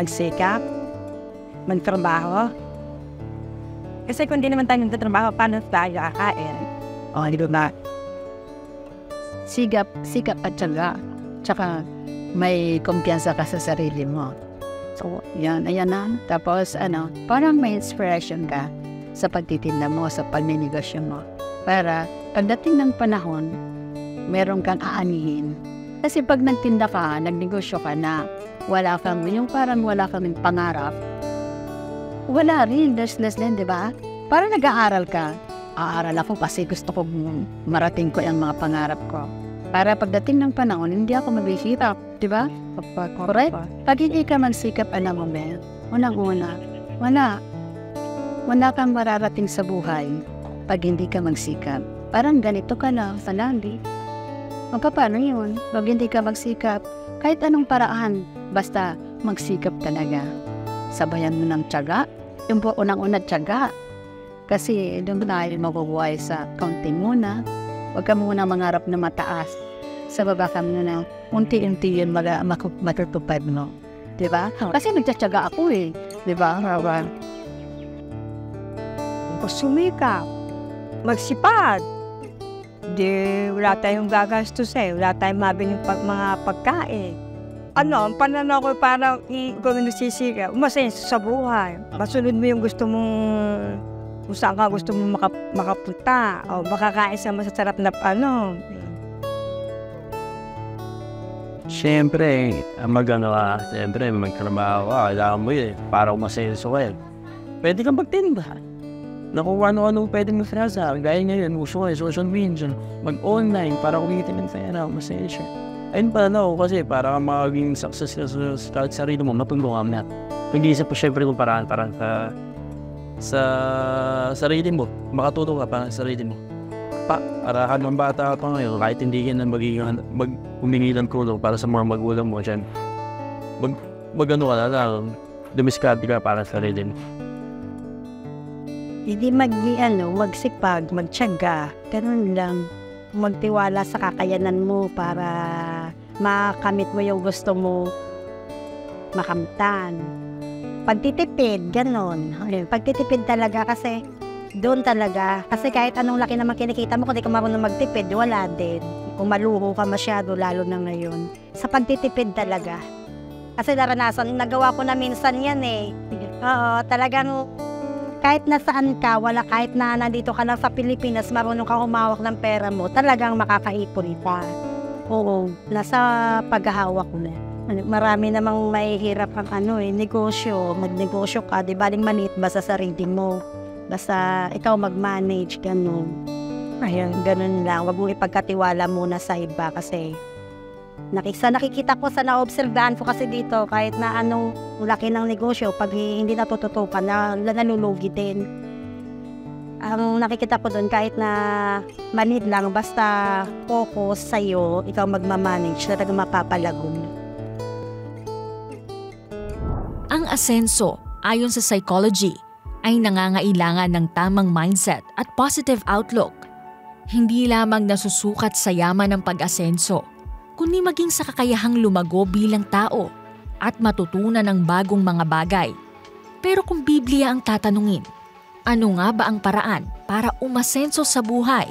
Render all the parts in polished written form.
magsikap, magtrabaho. Kasi kung di naman tayo nagtatrabaho, paano tayo kakain? O, di ba? Sikap at tiyaga. Tsaka may kumpiyansa ka sa sarili mo. So, ayan na. Tapos, parang may inspiration ka sa pagtitinda mo, sa pagninegosyo mo. Para pagdating ng panahon, meron kang aanihin. Kasi pag nagtinda ka, nagnegosyo ka na, yung parang wala kang pangarap, wala rin, there's less din, di ba? Parang nag-aaral ka. Aaral ako kasi gusto ko marating ko yung mga pangarap ko. Para pagdating ng panahon, hindi ako maghihirap, di ba? Correct? Pag hindi ka magsikap, unang-una, wala kang mararating sa buhay pag hindi ka magsikap. Parang ganito ka lang sa landi. Paano yun? Pag hindi ka magsikap, kahit anong paraan, basta magsikap talaga. Sabayan mo ng tiyaga, yung po unang-una tiyaga. Kasi doon tayo mabubuhay sa kaunti muna. Huwag ka muna mangarap na mataas. Sa baba ka muna, unti-unti yun matutupad mo. Diba? Kasi nagtsatsaga ako eh. Diba? Sumikap, magsipag. Di, wala tayong gagastos eh. Wala tayong mabiling mga pagkain. Ang pananaw ko parang ikaw na nagsisikap, umasenso sa buhay. Masunod mo yung gusto mong, kung saan ka gusto mong makapunta. O makakain sa masasarap na Siyempre, magtrabaho ka, kailangan mo yun, para umasenso ka. Pwede kang magtinda. Nakuha ano pwede mo frasa. Gaya ngayon, uso kayo, social media, mag-online para kumitin ng pera, umasensya. Ayun pala kasi para maging success sa sarili mo, matulungan mo natin. Nag-iisip po siyempre kung paraan sa sarili mo, makatulong ka para sa sarili mo. Para habang bata pa ngayon, kahit hindi ka na humingi ng tulong para sa mga magulang mo dyan, mag-ano ka na lang, dumiskarte ka para sa sarili mo. Hindi magsipag, magtiyaga, ganun lang. Magtiwala sa kakayanan mo para makamit mo yung gusto mo makamtan. Pagtitipid, ganun. Pagtitipid talaga kasi doon talaga. Kasi kahit anong laki naman kinikita mo, kung di ka marunong magtipid, wala din. Kung maluho ka masyado, lalo na ngayon. Sa pagtitipid talaga. Kasi naranasan, nagawa ko na minsan yan eh. Oo, talagang kahit nasaan ka, kahit na nandito ka lang sa Pilipinas, marunong ka humawak ng pera mo, talagang makakaipon ka. Oo, nasa paghahawak mo na. Marami namang mahihirap ang negosyo. Magnegosyo ka, di baling maliit ba sa sarili mo? Basta ikaw mag-manage, ganun. Ayun, ganun lang. Huwag mong ipagkatiwala muna sa iba kasi nakikita ko sa naobserbahan ko kasi dito, kahit na anong laki ng negosyo, pag hindi natututukan, nalulugi din. Ang nakikita ko doon, kahit na maliit lang, basta focus sa'yo, ikaw magmamanage, talagang mapapalagon. Ang asenso, ayon sa psychology, ay nangangailangan ng tamang mindset at positive outlook. Hindi lamang nasusukat sa yaman ng pag-asenso, kundi maging sa kakayahang lumago bilang tao at matutunan ng bagong mga bagay. Pero kung Biblia ang tatanungin, ano nga ba ang paraan para umasenso sa buhay?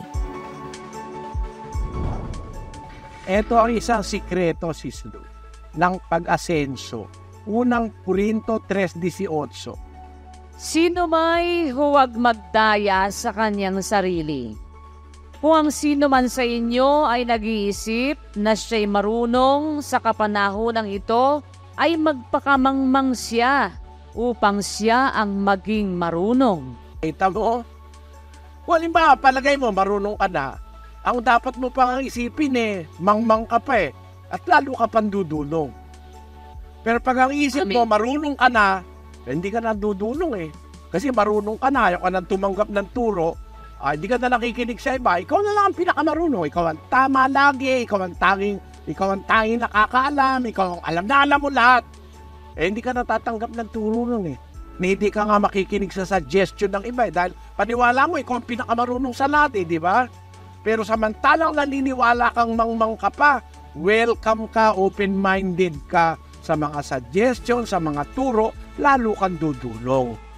Ito ang isang sikreto, Sislo, ng pag-asenso. Unang Korinto 3:18. Sino may huwag magdaya sa kanyang sarili. Kung ang sino man sa inyo ay nag-iisip na siya'y marunong sa kapanahonang ito, ay magpakamangmang siya upang siya ang maging marunong. Ito mo, halimbawa, palagay mo, marunong ka na. Ang dapat mo pang isipin mangmang ka pa at lalo ka pang dudulong. Pero pag ang isip mo, marunong ka na, hindi ka na dudulong Kasi marunong ka na, ayaw ka na tumanggap ng turo, hindi ka na nakikinig sa iba, ikaw na lang ang pinakamarunong, ikaw ang tama lagi, ikaw ang tanging nakakaalam, ikaw ang alam mo lahat. Hindi ka natatanggap ng turo nun Hindi ka nga makikinig sa suggestion ng iba dahil paniwala mo, ikaw ang pinakamarunong sa lahat di ba? Pero samantalang naniniwala kang mangmang ka pa, welcome ka, open-minded ka sa mga suggestion, sa mga turo, lalo kang dudulong.